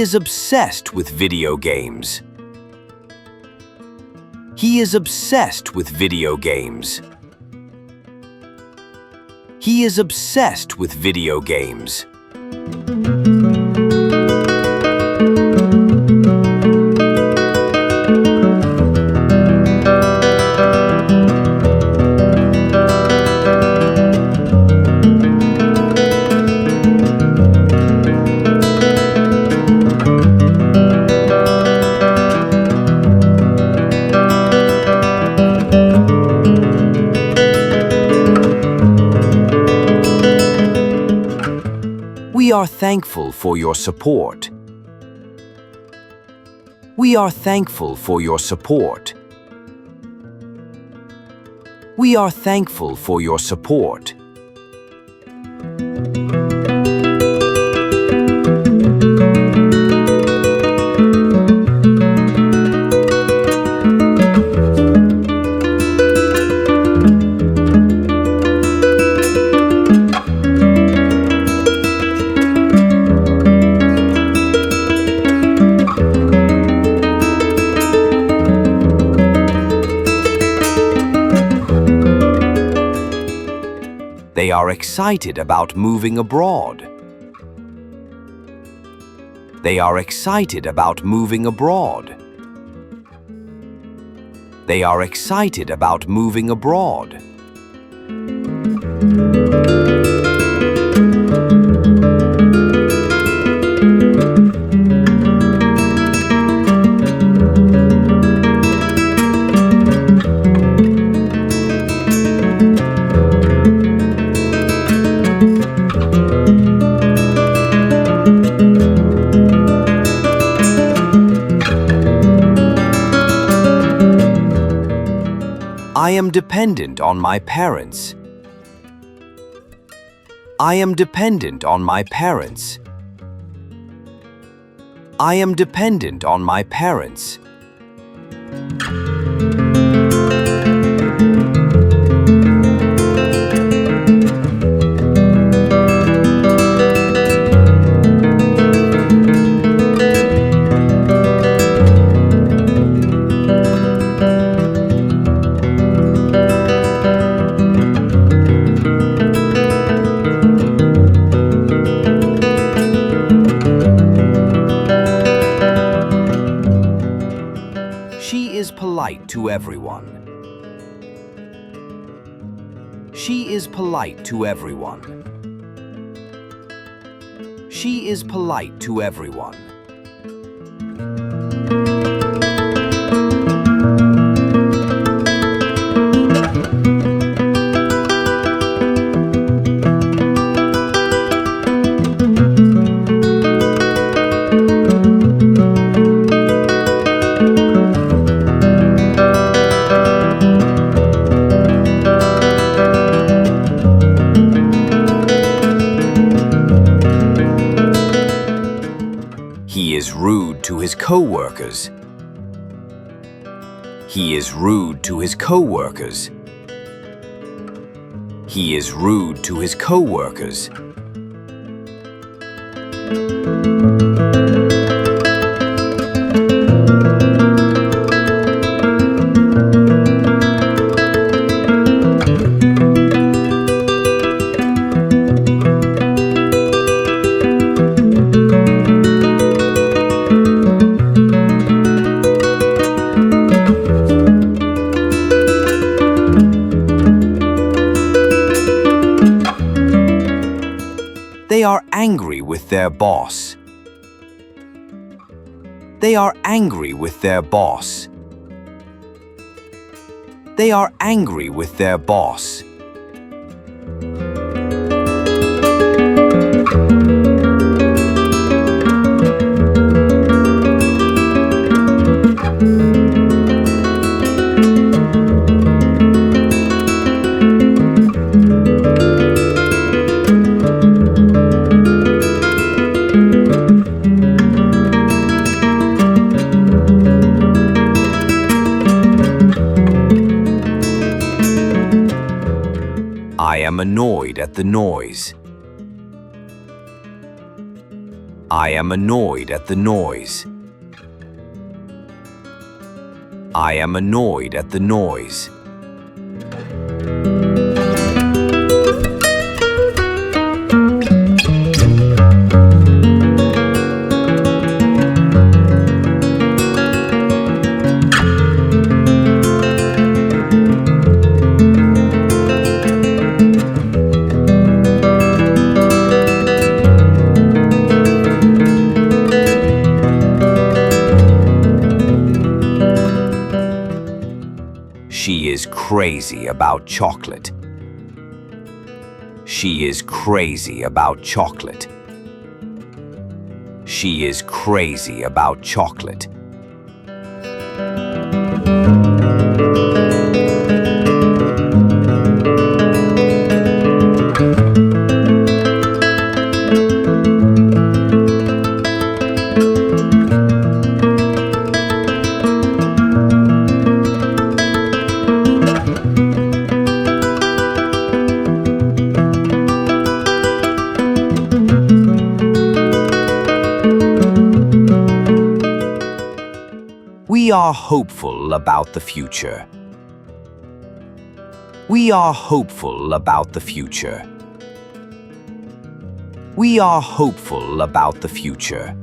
is obsessed with video games. He is obsessed with video games. He is obsessed with video games. We are thankful for your support. We are thankful for your support. We are thankful for your support. They are excited about moving abroad. They are excited about moving abroad. They are excited about moving abroad. I am dependent on my parents. I am dependent on my parents. I am dependent on my parents. She is polite to everyone. She is polite to everyone. She is polite to everyone. He is rude to his co-workers. He is rude to his co-workers. He is rude to his co-workers. They are angry with their boss. They are angry with their boss. They are angry with their boss. I am annoyed at the noise. I am annoyed at the noise. I am annoyed at the noise. She is crazy about chocolate. She is crazy about chocolate. She is crazy about chocolate. We are hopeful about the future. We are hopeful about the future. We are hopeful about the future.